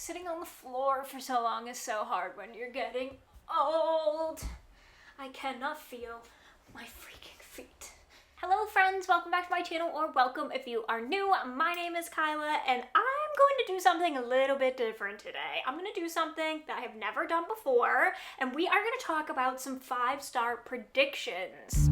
Sitting on the floor for so long is so hard when you're getting old. I cannot feel my freaking feet. Hello friends, welcome back to my channel, or welcome if you are new. My name is Kyla, and I'm going to do something a little bit different today. I'm going to do something that I have never done before, and we are going to talk about some 5-star predictions.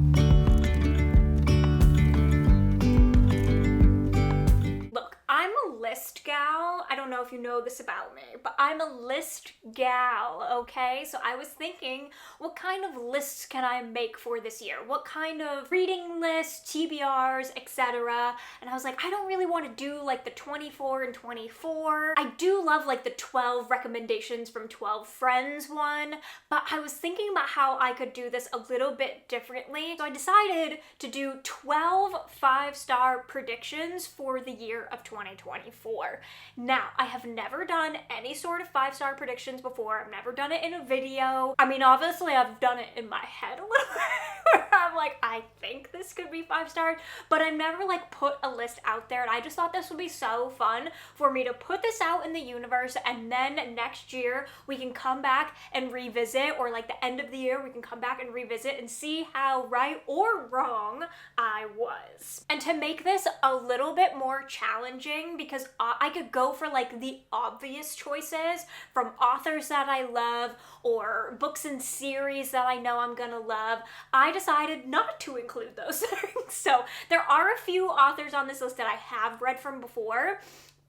Look, I'm a list gal. I don't know if you know this about me, but I'm a list gal, okay? So I was thinking, what kind of lists can I make for this year? What kind of reading lists, TBRs, etc. And I was like, I don't really want to do like the 24 and 24. I do love like the 12 recommendations from 12 friends one, but I was thinking about how I could do this a little bit differently. So I decided to do 12 5-star predictions for the year of 2024. Now, I have never done any sort of 5-star predictions before. I've never done it in a video. I mean, obviously I've done it in my head a little bit where I'm like, I think this could be 5-star, but I've never like put a list out there, and I just thought this would be so fun for me to put this out in the universe, and then next year we can come back and revisit, or like the end of the year we can come back and revisit and see how right or wrong I was. And to make this a little bit more challenging, because I could go for like the obvious choices from authors that I love or books and series that I know I'm gonna love, I decided not to include those things. So there are a few authors on this list that I have read from before,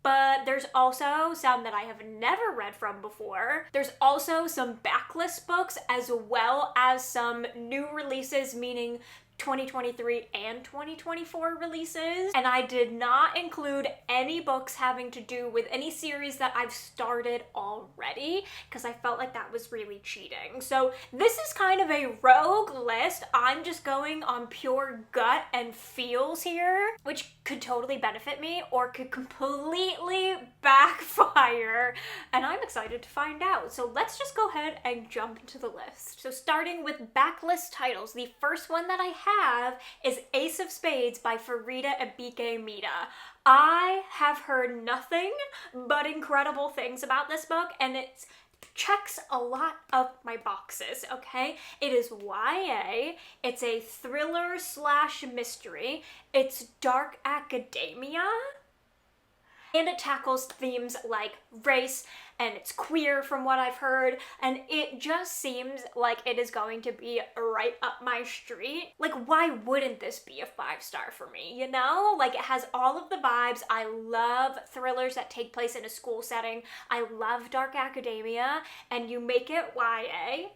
but there's also some that I have never read from before. There's also some backlist books as well as some new releases, meaning 2023 and 2024 releases, and I did not include any books having to do with any series that I've started already, because I felt like that was really cheating. So this is kind of a rogue list. I'm just going on pure gut and feels here, which could totally benefit me or could completely backfire, and I'm excited to find out. So let's just go ahead and jump into the list. So starting with backlist titles, the first one that I have is Ace of Spades by Farida Abike Mida. I have heard nothing but incredible things about this book, and it checks a lot of my boxes, okay? It is YA, it's a thriller slash mystery, it's dark academia, and it tackles themes like race, and it's queer from what I've heard, and it just seems like it is going to be right up my street. Like, why wouldn't this be a 5-star for me, you know? Like, it has all of the vibes. I love thrillers that take place in a school setting. I love dark academia, and you make it YA.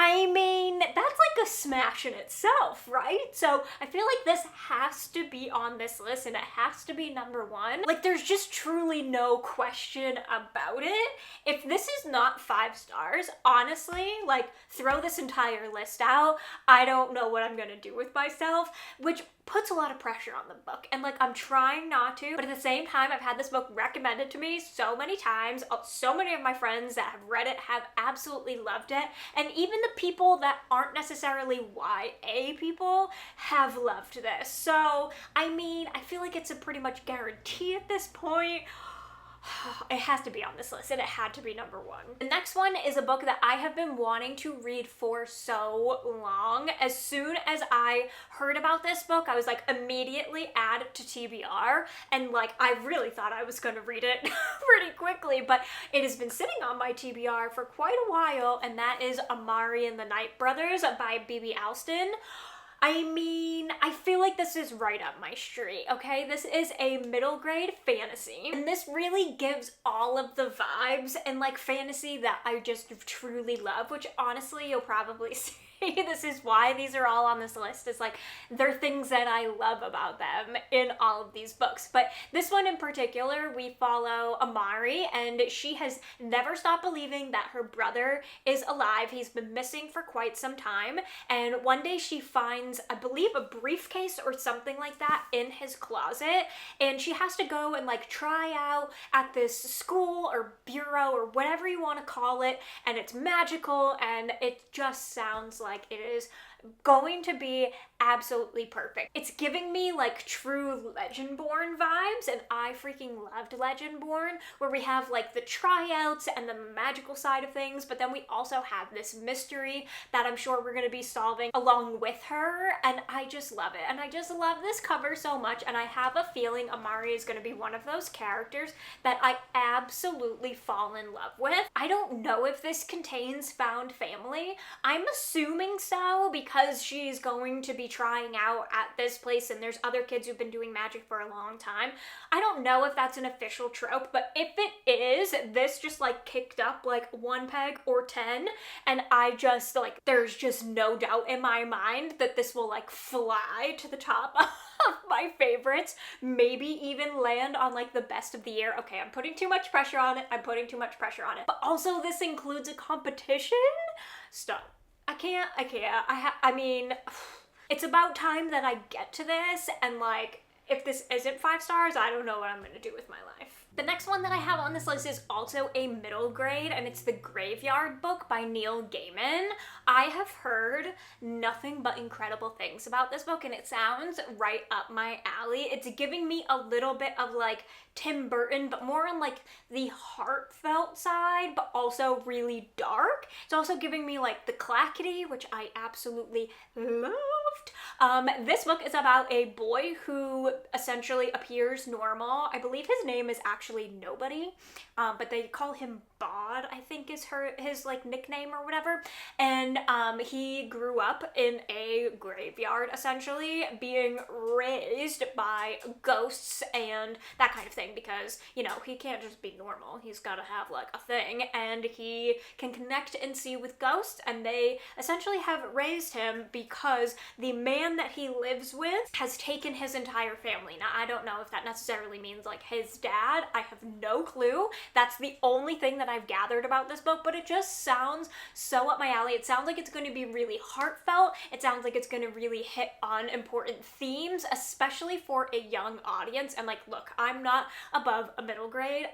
I mean, that's like a smash in itself, right? So I feel like this has to be on this list, and it has to be number one. Like, there's just truly no question about it. If this is not 5 stars, honestly, like, throw this entire list out. I don't know what I'm gonna do with myself, which puts a lot of pressure on the book, and like, I'm trying not to, but at the same time, I've had this book recommended to me so many times. So many of my friends that have read it have absolutely loved it, and even the people that aren't necessarily YA people have loved this. So I mean, I feel like it's a pretty much guarantee at this point. It has to be on this list, and it had to be number one. The next one is a book that I have been wanting to read for so long. As soon as I heard about this book, I was like, immediately add it to TBR, and like, I really thought I was gonna read it pretty quickly, but it has been sitting on my TBR for quite a while, and that is Amari and the Night Brothers by B.B. Alston. I mean, I feel like this is right up my street, okay? This is a middle grade fantasy, and this really gives all of the vibes and like fantasy that I just truly love, which honestly you'll probably see. This is why these are all on this list, is like, they're things that I love about them in all of these books. But this one in particular, we follow Amari, and she has never stopped believing that her brother is alive. He's been missing for quite some time, and one day she finds, I believe, a briefcase or something like that in his closet, and she has to go and like try out at this school or bureau or whatever you want to call it, and it's magical, and it just sounds like it is going to be absolutely perfect. It's giving me like true Legendborn vibes, and I freaking loved Legendborn, where we have like the tryouts and the magical side of things, but then we also have this mystery that I'm sure we're going to be solving along with her, and I just love it. And I just love this cover so much, and I have a feeling Amari is going to be one of those characters that I absolutely fall in love with. I don't know if this contains found family. I'm assuming so, because she's going to be trying out at this place and there's other kids who've been doing magic for a long time. I don't know if that's an official trope, but if it is, this just like kicked up like 1 peg or 10, and I just like, there's just no doubt in my mind that this will like fly to the top of my favorites, maybe even land on like the best of the year. Okay, I'm putting too much pressure on it. But also this includes a competition? Stop. I can't. I mean, it's about time that I get to this, and like, if this isn't 5 stars, I don't know what I'm gonna do with my life. The next one that I have on this list is also a middle grade, and it's The Graveyard Book by Neil Gaiman. I have heard nothing but incredible things about this book, and it sounds right up my alley. It's giving me a little bit of like Tim Burton, but more on like the heartfelt side, but also really dark. It's also giving me like The Clackety, which I absolutely loved. This book is about a boy who essentially appears normal. I believe his name is actually Nobody, but they call him Bod, I think is his like nickname or whatever. And he grew up in a graveyard, essentially, being raised by ghosts and that kind of thing, because, you know, he can't just be normal. He's got to have like a thing, and he can connect and see with ghosts, and they essentially have raised him because the man that he lives with has taken his entire family. Now, I don't know if that necessarily means like his dad. I have no clue. That's the only thing that I've gathered about this book, but it just sounds so up my alley. It sounds like it's going to be really heartfelt. It sounds like it's going to really hit on important themes, especially for a young audience. And like, look, I'm not above a middle grade.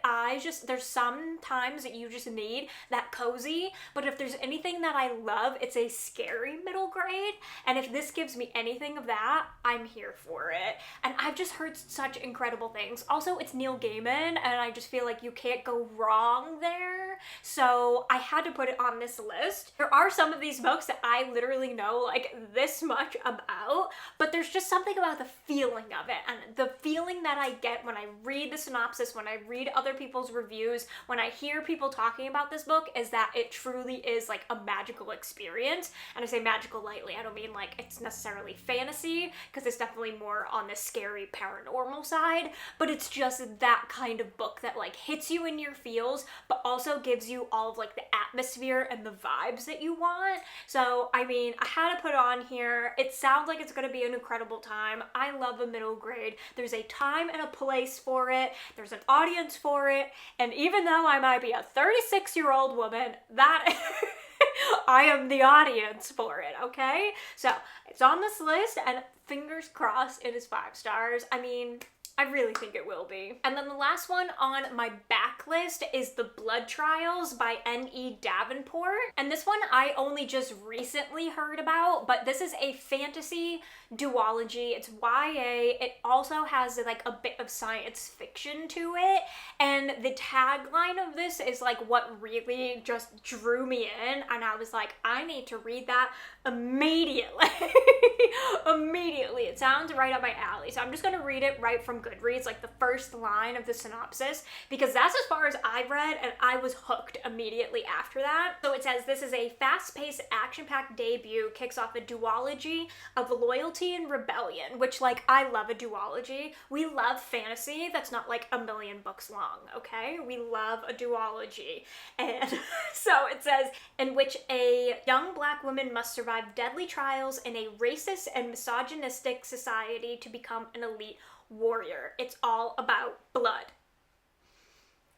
There's some times that you just need that cozy, but if there's anything that I love, it's a scary middle grade. And if this gives me anything of that, I'm here for it. And I've just heard such incredible things. Also, it's Neil Gaiman, and I just feel like you can't go wrong there. So I had to put it on this list. There are some of these books that I literally know like this much about, but there's just something about the feeling of it, and the feeling that I get when I read the synopsis, when I read other people's reviews, when I hear people talking about this book, is that it truly is like a magical experience. And I say magical lightly. I don't mean like it's necessarily fantasy, because it's definitely more on the scary paranormal side, but it's just that kind of book that like hits you in your feels, but also gives you all of like the atmosphere and the vibes that you want. So I mean, I had to put it on here. It sounds like it's going to be an incredible time. I love a middle grade. There's a time and a place for it. There's an audience for it. And even though I might be a 36-year-old woman, that I am the audience for it, okay? So it's on this list, and fingers crossed it is 5 stars. I mean, I really think it will be. And then the last one on my backlist is The Blood Trials by N.E. Davenport. And this one I only just recently heard about, but this is a fantasy duology. It's YA. It also has like a bit of science fiction to it. And the tagline of this is like what really just drew me in. And I was like, I need to read that immediately. Immediately. It sounds right up my alley. So I'm just going to read it right from Goodreads, like the first line of the synopsis, because that's as far as I've read, and I was hooked immediately after that. So it says, this is a fast-paced, action-packed debut, kicks off a duology of loyalty and rebellion, which, like, I love a duology. We love fantasy that's not like a million books long, okay? We love a duology. And so it says, in which a young black woman must survive deadly trials in a racist and misogynistic society to become an elite warrior. It's all about blood.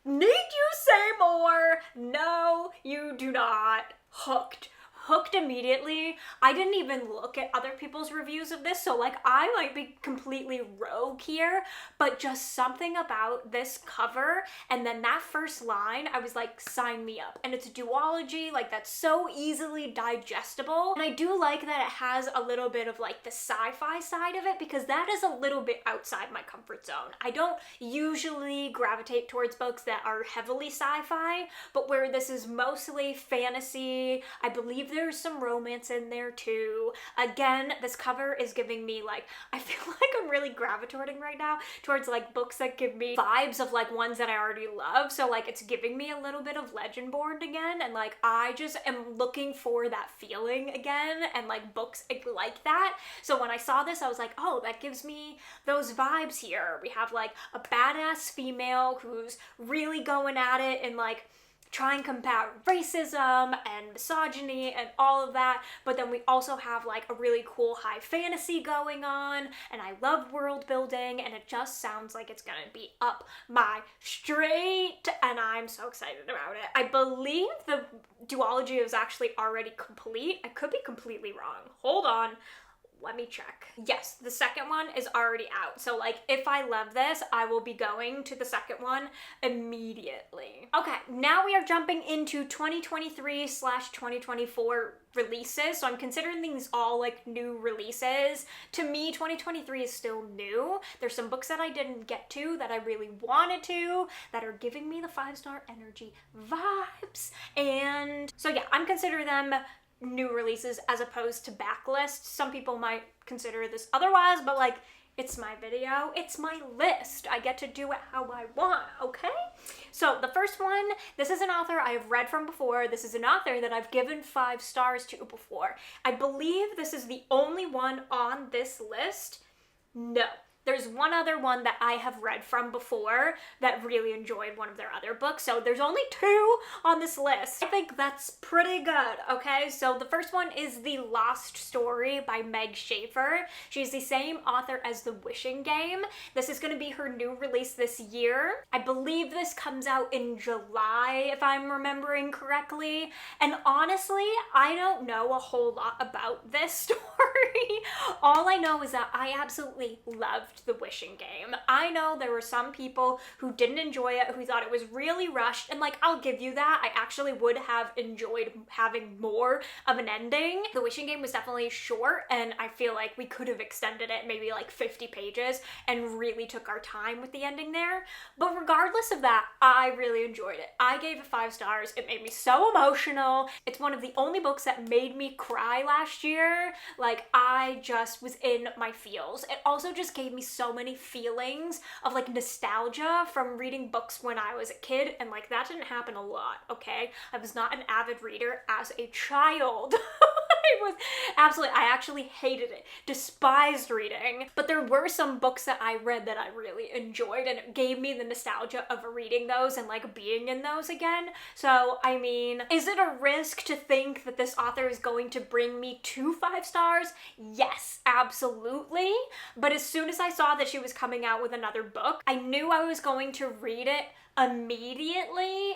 Need you say more? No, you do not. Hooked. hooked immediately. I didn't even look at other people's reviews of this, so like I might be completely rogue here, but just something about this cover and then that first line, I was like, sign me up. And it's a duology, like that's so easily digestible. And I do like that it has a little bit of like the sci-fi side of it, because that is a little bit outside my comfort zone. I don't usually gravitate towards books that are heavily sci-fi, but where this is mostly fantasy, I believe there's some romance in there too. Again, this cover is giving me like, I feel like I'm really gravitating right now towards like books that give me vibes of like ones that I already love. So like it's giving me a little bit of Legendborn again, and like I just am looking for that feeling again, and like books like that. So when I saw this, I was like, oh, that gives me those vibes here. We have like a badass female who's really going at it and like try and combat racism and misogyny and all of that, but then we also have like a really cool high fantasy going on, and I love world building, and it just sounds like it's gonna be up my street, and I'm so excited about it. I believe the duology is actually already complete. I could be completely wrong. Hold on. Let me check. Yes, the second one is already out. So like if I love this, I will be going to the second one immediately. Okay, now we are jumping into 2023/2024 releases. So I'm considering these all like new releases. To me, 2023 is still new. There's some books that I didn't get to that I really wanted to, that are giving me the 5-star energy vibes. And so yeah, I'm considering them new releases as opposed to backlists. Some people might consider this otherwise, but like, it's my video, it's my list. I get to do it how I want, okay? So the first one, this is an author I have read from before. This is an author that I've given 5 stars to before. I believe this is the only one on this list. No. There's one other one that I have read from before that really enjoyed one of their other books. So there's only 2 on this list. I think that's pretty good, okay? So the first one is The Lost Story by Meg Schaefer. She's the same author as The Wishing Game. This is going to be her new release this year. I believe this comes out in July, if I'm remembering correctly. And honestly, I don't know a whole lot about this story. All I know is that I absolutely loved The Wishing Game. I know there were some people who didn't enjoy it, who thought it was really rushed, and like, I'll give you that. I actually would have enjoyed having more of an ending. The Wishing Game was definitely short, and I feel like we could have extended it maybe like 50 pages and really took our time with the ending there. But regardless of that, I really enjoyed it. I gave it 5 stars. It made me so emotional. It's one of the only books that made me cry last year. Like, I just was in my feels. It also just gave me so many feelings of like nostalgia from reading books when I was a kid, and like that didn't happen a lot, okay? I was not an avid reader as a child. I actually hated it, despised reading, but there were some books that I read that I really enjoyed, and it gave me the nostalgia of reading those and like being in those again. So I mean, is it a risk to think that this author is going to bring me to 5 stars? Yes, absolutely. But as soon as I saw that she was coming out with another book, I knew I was going to read it immediately.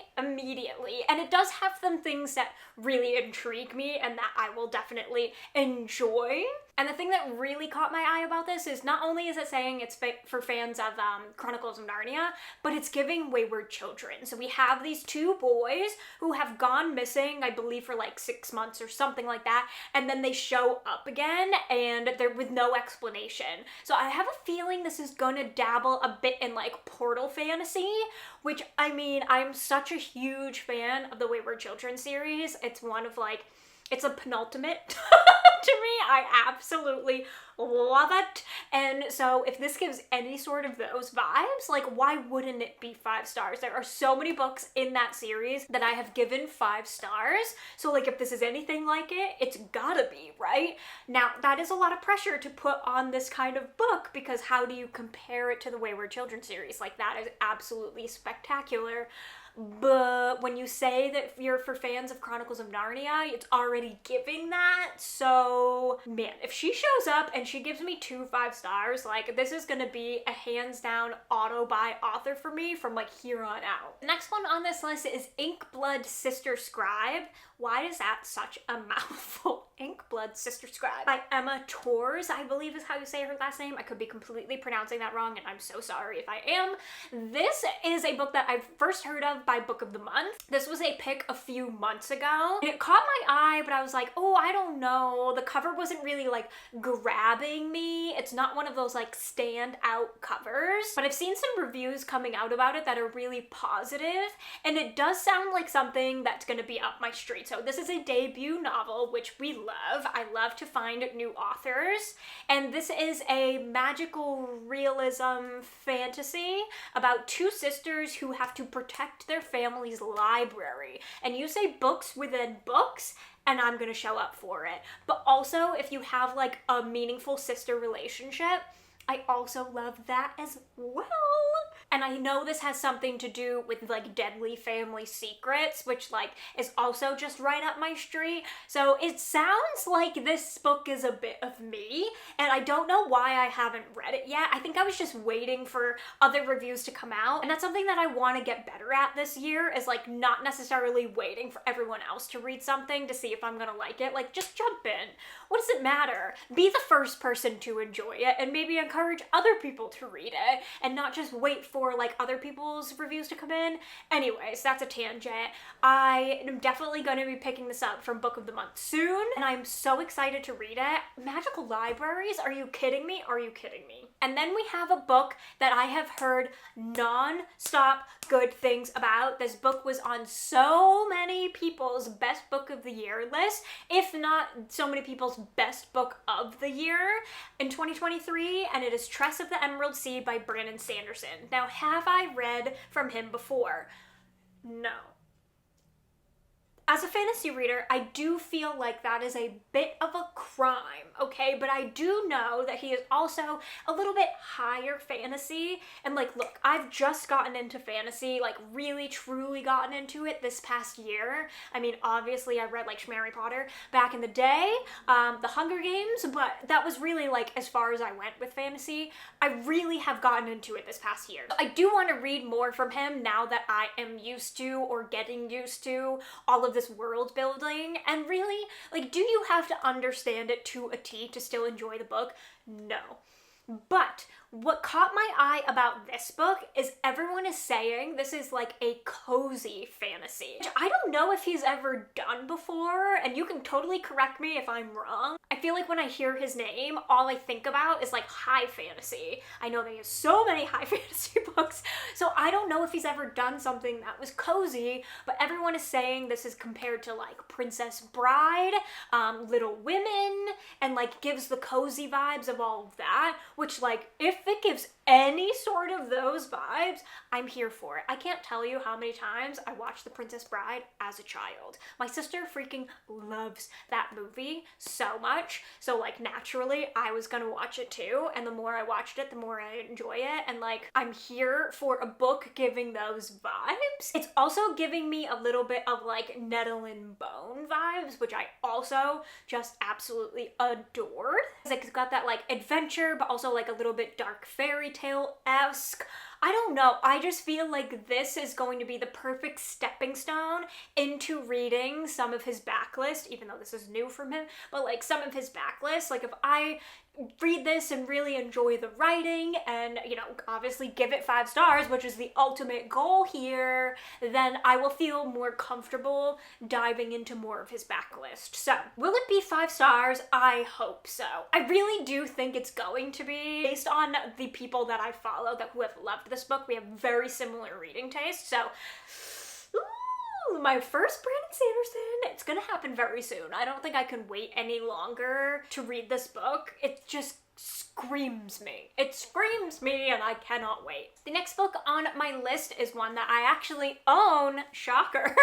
And it does have some things that really intrigue me and that I will definitely enjoy. And the thing that really caught my eye about this is not only is it saying it's for fans of Chronicles of Narnia, but it's giving wayward children. So we have these 2 boys who have gone missing, I believe for like 6 months or something like that, and then they show up again and they're with no explanation. So I have a feeling this is gonna dabble a bit in like portal fantasy, which I mean, I'm such a huge fan of the Wayward Children series. It's one of like, it's a penultimate to me. I absolutely love it. And so if this gives any sort of those vibes, like why wouldn't it be 5 stars? There are so many books in that series that I have given 5 stars. So like if this is anything like it, it's gotta be, right? Now that is a lot of pressure to put on this kind of book, because how do you compare it to the Wayward Children series? Like that is absolutely spectacular. But when you say that you're for fans of Chronicles of Narnia, it's already giving that. So man, if she shows up and she gives me 2 5-stars. Like, this is gonna be a hands down auto-buy author for me from like here on out. The next one on this list is Blood SisterScribe. Why is that such a mouthful? Blood SisterScribe by Emma Torres, I believe is how you say her last name. I could be completely pronouncing that wrong, and I'm so sorry if I am. This is a book that I've first heard of by Book of the Month. This was a pick a few months ago, and it caught my eye, but I was like, oh, I don't know. The cover wasn't really like grabbing me. It's not one of those like stand out covers, but I've seen some reviews coming out about it that are really positive, and it does sound like something that's gonna be up my street. So this is a debut novel, which we love. I love to find new authors, and this is a magical realism fantasy about 2 sisters who have to protect their family's library. And you say books within books, and I'm gonna show up for it. But also, if you have like a meaningful sister relationship, I also love that as well. And I know this has something to do with like deadly family secrets, which like is also just right up my street. So it sounds like this book is a bit of me, and I don't know why I haven't read it yet. I think I was just waiting for other reviews to come out, and that's something that I want to get better at this year, is like not necessarily waiting for everyone else to read something to see if I'm gonna like it. Like, just jump in. What does it matter? Be the first person to enjoy it, and maybe encourage other people to read it, and not just wait for like other people's reviews to come in. Anyways, that's a tangent. I am definitely going to be picking this up from Book of the Month soon, and I'm so excited to read it. Magical libraries? Are you kidding me? Are you kidding me? And then we have a book that I have heard non-stop good things about. This book was on so many people's best book of the year list, if not so many people's best book of the year in 2023, and it is Tress of the Emerald Sea by Brandon Sanderson. Now, have I read from him before? No. As a fantasy reader, I do feel like that is a bit of a crime, okay? But I do know that he is also a little bit higher fantasy. And like, look, I've just gotten into fantasy, like really truly gotten into it this past year. I mean, obviously I read like Harry Potter back in the day, the Hunger Games, but that was really like as far as I went with fantasy. I really have gotten into it this past year. I do want to read more from him now that I am used to, or getting used to, all of this world building. And really, like, do you have to understand it to a T to still enjoy the book? No. But what caught my eye about this book is everyone is saying this is like a cozy fantasy, which I don't know if he's ever done before, and you can totally correct me if I'm wrong. I feel like when I hear his name, all I think about is like high fantasy. I know that he has so many high fantasy books, so I don't know if he's ever done something that was cozy, but everyone is saying this is compared to like Princess Bride, Little Women, and like gives the cozy vibes of all of that, which like, if it gives any sort of those vibes, I'm here for it. I can't tell you how many times I watched The Princess Bride as a child. My sister freaking loves that movie so much, so like naturally I was gonna watch it too, and the more I watched it, the more I enjoy it, and like I'm here for a book giving those vibes. It's also giving me a little bit of like Nettle and Bone vibes, which I also just absolutely adored. It's got that like adventure, but also like a little bit dark fairy tale-esque. I don't know, I just feel like this is going to be the perfect stepping stone into reading some of his backlist, even though this is new from him, but like some of his backlist. Like if I read this and really enjoy the writing and, you know, obviously give it 5 stars, which is the ultimate goal here, then I will feel more comfortable diving into more of his backlist. So, will it be 5 stars? I hope so. I really do think it's going to be, based on the people that I follow who have loved this book. We have very similar reading tastes, so my first Brandon Sanderson, it's gonna happen very soon. I don't think I can wait any longer to read this book. It just screams me. It screams me, and I cannot wait. The next book on my list is one that I actually own, shocker,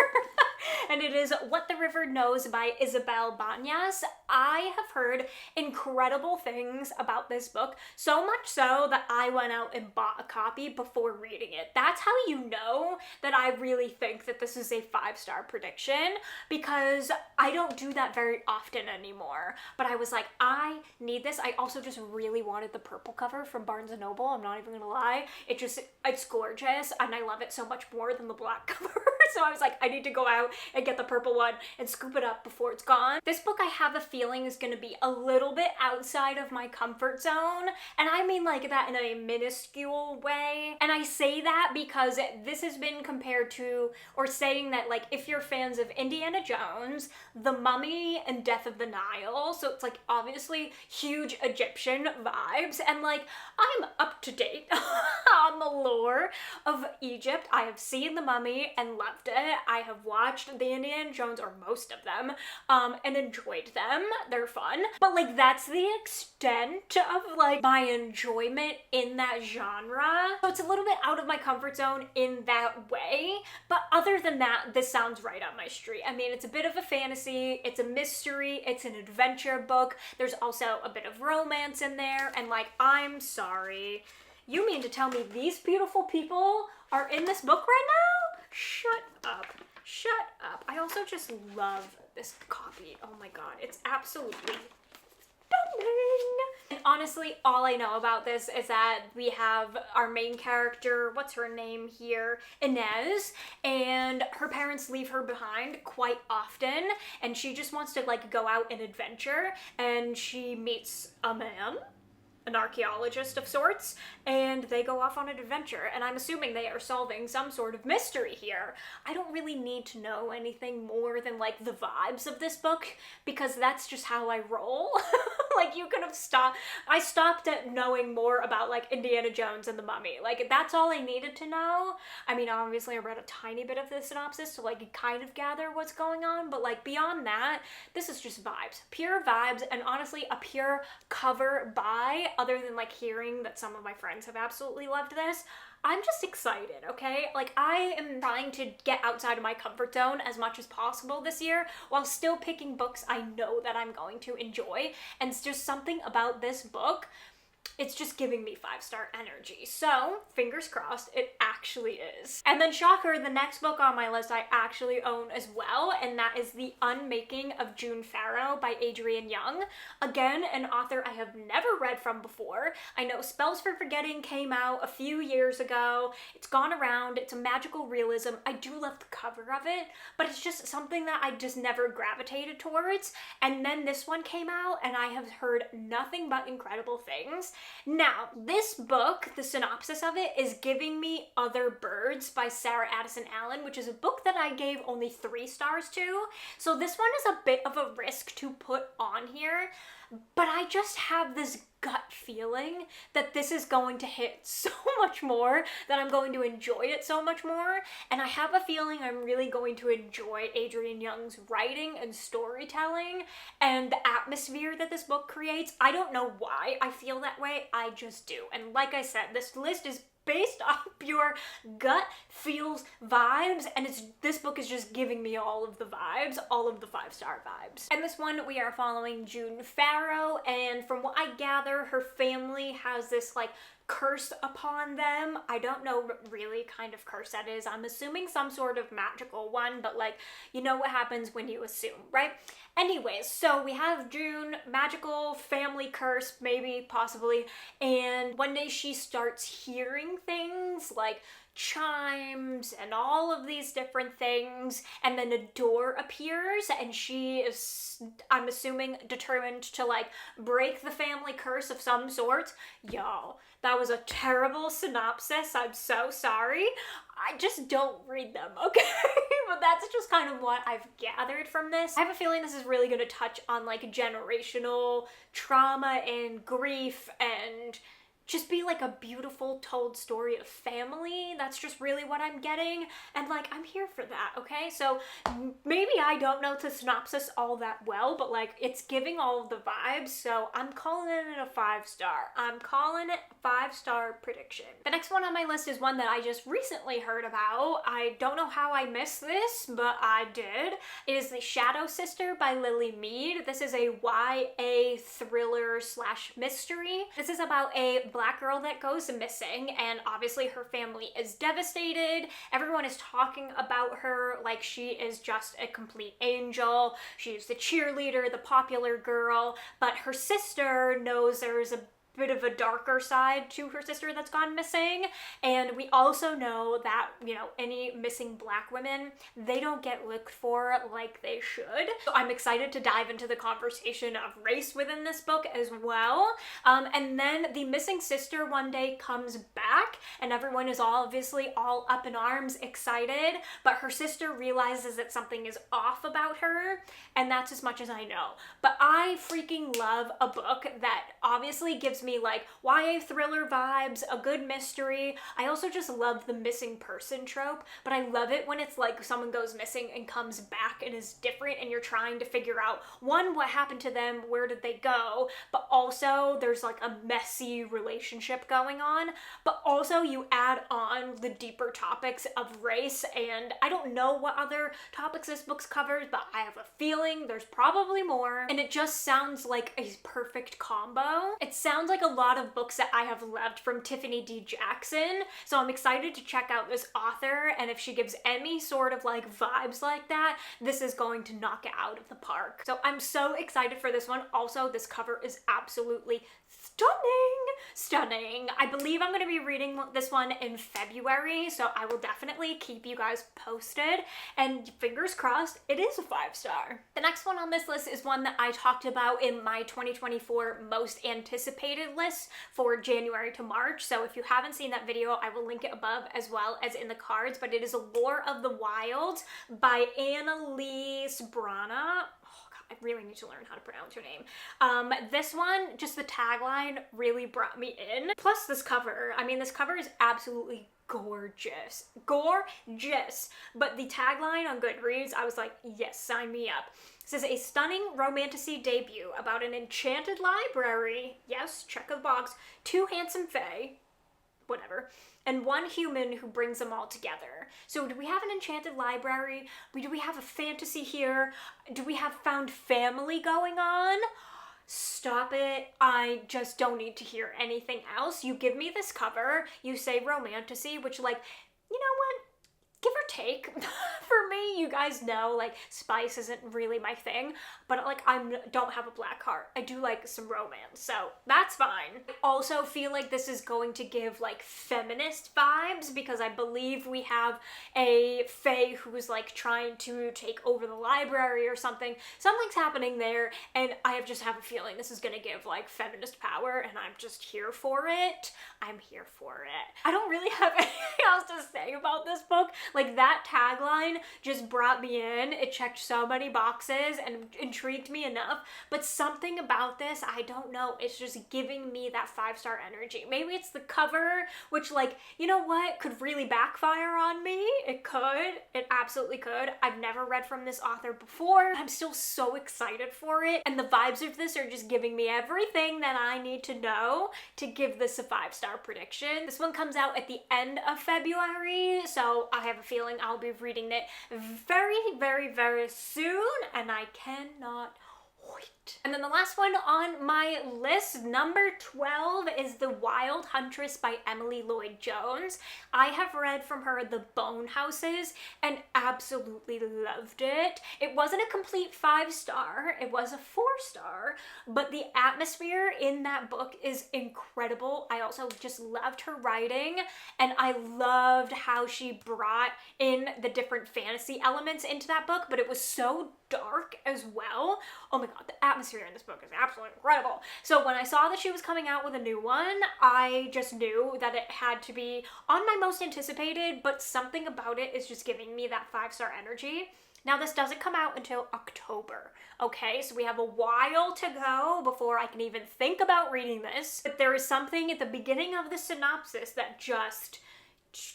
and it is What the River Knows by Isabel Bañas. I have heard incredible things about this book, so much so that I went out and bought a copy before reading it. That's how you know that I really think that this is a 5-star prediction, because I don't do that very often anymore. But I was like, I need this. I also just really wanted the purple cover from Barnes & Noble, I'm not even gonna lie. It's gorgeous, and I love it so much more than the black cover. So I was like, I need to go out and get the purple one and scoop it up before it's gone. This book I have a feeling is gonna be a little bit outside of my comfort zone, and I mean like that in a minuscule way. And I say that because this has been compared to, or saying that like if you're fans of Indiana Jones, The Mummy, and Death of the Nile, so it's like obviously huge Egyptian vibes, and like I'm up to date on the lore of Egypt. I have seen The Mummy and loved it. I have watched the Indiana Jones, or most of them, and enjoyed them. They're fun. But like that's the extent of like my enjoyment in that genre. So it's a little bit out of my comfort zone in that way. But other than that, this sounds right up my street. I mean, it's a bit of a fantasy, it's a mystery, it's an adventure book. There's also a bit of romance in there, and like, I'm sorry. You mean to tell me these beautiful people are in this book right now? Shut up. Shut up. I also just love this copy. Oh my god, it's absolutely stunning. And honestly, all I know about this is that we have our main character, what's her name here, Inez, and her parents leave her behind quite often, and she just wants to like go out and adventure, and she meets a man, an archaeologist of sorts, and they go off on an adventure, and I'm assuming they are solving some sort of mystery here. I don't really need to know anything more than like the vibes of this book, because that's just how I roll. Like, you could have I stopped at knowing more about like Indiana Jones and the Mummy. Like, that's all I needed to know. I mean, obviously I read a tiny bit of the synopsis to like kind of gather what's going on, but like beyond that, this is just vibes, pure vibes, and honestly a pure cover buy. Other than like hearing that some of my friends have absolutely loved this, I'm just excited, okay? Like, I am trying to get outside of my comfort zone as much as possible this year, while still picking books I know that I'm going to enjoy, and it's just something about this book, it's just giving me 5-star energy. So, fingers crossed, it actually is. And then shocker, the next book on my list I actually own as well, and that is The Unmaking of June Pharaoh by Adrienne Young. Again, an author I have never read from before. I know Spells for Forgetting came out a few years ago. It's gone around. It's a magical realism. I do love the cover of it, but it's just something that I just never gravitated towards. And then this one came out, and I have heard nothing but incredible things. Now, this book, the synopsis of it, is giving me Other Birds by Sarah Addison Allen, which is a book that I gave only 3 stars to. So this one is a bit of a risk to put on here, but I just have this gut feeling that this is going to hit so much more, that I'm going to enjoy it so much more, and I have a feeling I'm really going to enjoy Adrienne Young's writing and storytelling and the atmosphere that this book creates. I don't know why I feel that way, I just do. And like I said, this list is based on pure gut feels vibes, and this book is just giving me all of the vibes, all of the 5-star vibes. And this one, we are following June Pharaoh, and from what I gather, her family has this like curse upon them. I don't know what really kind of curse that is. I'm assuming some sort of magical one, but like, you know what happens when you assume, right? Anyways, so we have June, magical family curse, maybe, possibly, and one day she starts hearing things like chimes and all of these different things, and then a door appears, and she is, I'm assuming, determined to like break the family curse of some sort. Y'all, that was a terrible synopsis. I'm so sorry. I just don't read them, okay? But that's just kind of what I've gathered from this. I have a feeling this is really going to touch on like generational trauma and grief and just be like a beautiful told story of family. That's just really what I'm getting, and like I'm here for that, okay? So maybe I don't know the synopsis all that well, but like it's giving all of the vibes, so I'm calling it a 5-star. I'm calling it a 5-star prediction. The next one on my list is one that I just recently heard about. I don't know how I missed this, but I did. It is The Shadow Sister by Lily Mead. This is a YA thriller slash mystery. This is about a black girl that goes missing, and obviously her family is devastated. Everyone is talking about her like she is just a complete angel. She's the cheerleader, the popular girl, but her sister knows there's a bit of a darker side to her sister that's gone missing, and we also know that, you know, any missing black women, they don't get looked for like they should. So I'm excited to dive into the conversation of race within this book as well. And then the missing sister one day comes back, and everyone is obviously all up in arms, excited, but her sister realizes that something is off about her, and that's as much as I know. But I freaking love a book that obviously gives me like YA thriller vibes, a good mystery. I also just love the missing person trope, but I love it when it's like someone goes missing and comes back and is different, and you're trying to figure out, one, what happened to them, where did they go, but also there's like a messy relationship going on, but also you add on the deeper topics of race, and I don't know what other topics this book covers, but I have a feeling there's probably more, and it just sounds like a perfect combo. It sounds like a lot of books that I have loved from Tiffany D. Jackson, so I'm excited to check out this author, and if she gives any sort of like vibes like that, this is going to knock it out of the park. So I'm so excited for this one. Also, this cover is absolutely stunning. I believe I'm going to be reading this one in February, so I will definitely keep you guys posted, and fingers crossed it is a 5-star. The next one on this list is one that I talked about in my 2024 most anticipated list for January to March, so if you haven't seen that video, I will link it above as well as in the cards, but it is Lore of the Wild by Annalise Brana. I really need to learn how to pronounce her name. This one, just the tagline really brought me in. Plus this cover. I mean, this cover is absolutely gorgeous. Gorgeous. But the tagline on Goodreads, I was like, yes, sign me up. It says, a stunning romantasy debut about an enchanted library. Yes, check the box. 2 handsome fae. Whatever. And 1 human who brings them all together. So do we have an enchanted library? Do we have a fantasy here? Do we have found family going on? Stop it. I just don't need to hear anything else. You give me this cover, you say romantasy, which, like, you know what? Give or take. For me, you guys know, like, spice isn't really my thing, but like, don't have a black heart. I do like some romance, so that's fine. I also feel like this is going to give like feminist vibes, because I believe we have a fae who's like trying to take over the library or something. Something's happening there, and I just have a feeling this is gonna give like feminist power, and I'm just here for it. I'm here for it. I don't really have anything else to say about this book. Like, that tagline just brought me in. It checked so many boxes and intrigued me enough, but something about this, I don't know, it's just giving me that 5-star energy. Maybe it's the cover, which, like, you know what, could really backfire on me. It could. It absolutely could. I've never read from this author before. I'm still so excited for it, and the vibes of this are just giving me everything that I need to know to give this a 5-star prediction. This one comes out at the end of February, so I have a feeling I'll be reading it very soon, and I cannot wait. And then the last one on my list, number 12, is The Wild Huntress by Emily Lloyd Jones. I have read from her The Bone Houses and absolutely loved it. It wasn't a complete 5-star, it was a 4-star, but the atmosphere in that book is incredible. I also just loved her writing, and I loved how she brought in the different fantasy elements into that book, but it was so dark as well. Oh my god, the atmosphere in this book is absolutely incredible. So when I saw that she was coming out with a new one, I just knew that it had to be on my most anticipated, but something about it is just giving me that 5-star energy. Now, this doesn't come out until October, okay? So we have a while to go before I can even think about reading this. But there is something at the beginning of the synopsis that just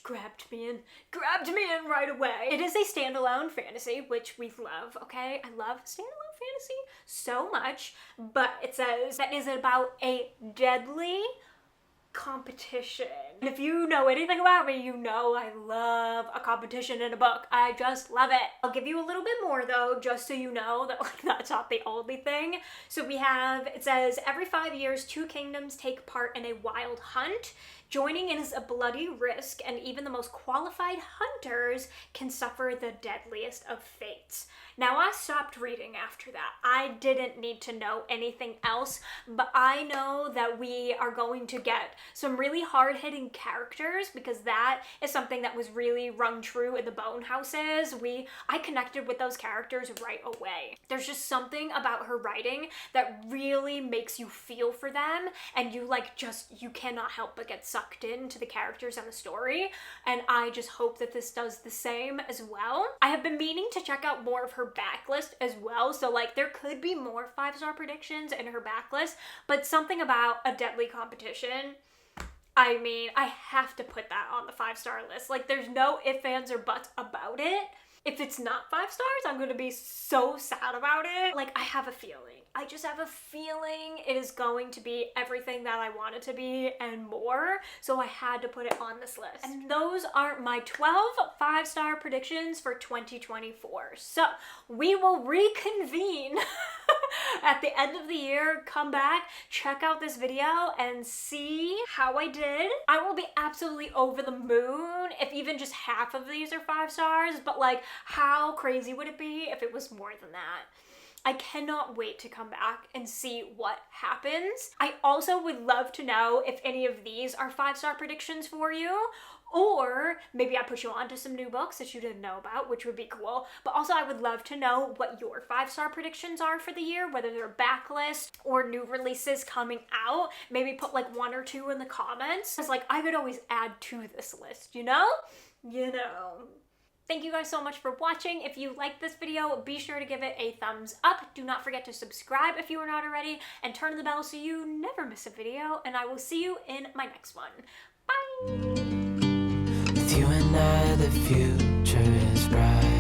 grabbed me in right away. It is a standalone fantasy, which we love, okay? I love standalone fantasy so much, but it says that is about a deadly competition. And if you know anything about me, you know I love a competition in a book. I just love it. I'll give you a little bit more though, just so you know that like that's not the only thing. So we have, it says, every 5 years, 2 kingdoms take part in a wild hunt. Joining in is a bloody risk, and even the most qualified hunters can suffer the deadliest of fates. Now, I stopped reading after that. I didn't need to know anything else, but I know that we are going to get some really hard-hitting characters, because that is something that was really rung true in the Bone Houses. I connected with those characters right away. There's just something about her writing that really makes you feel for them, and you cannot help but get sucked into the characters and the story, and I just hope that this does the same as well. I have been meaning to check out more of her backlist as well, so like there could be more 5-star predictions in her backlist, but something about a deadly competition, I mean, I have to put that on the 5-star list. Like there's no ifs, ands, or buts about it. If it's not 5 stars, I'm gonna be so sad about it. Like, I have a feeling. I just have a feeling it is going to be everything that I want it to be and more, so I had to put it on this list. And those are my 12 5-star predictions for 2024. So, we will reconvene at the end of the year, come back, check out this video, and see how I did. I will be absolutely over the moon if even just half of these are 5 stars, but like, how crazy would it be if it was more than that? I cannot wait to come back and see what happens. I also would love to know if any of these are 5-star predictions for you, or maybe I put you on to some new books that you didn't know about, which would be cool. But also I would love to know what your 5-star predictions are for the year, whether they're backlist or new releases coming out. Maybe put like 1 or 2 in the comments. It's like I could always add to this list, you know? You know. Thank you guys so much for watching. If you liked this video, be sure to give it a thumbs up. Do not forget to subscribe if you are not already, and turn the bell so you never miss a video, and I will see you in my next one. Bye! With you and I, the future is bright.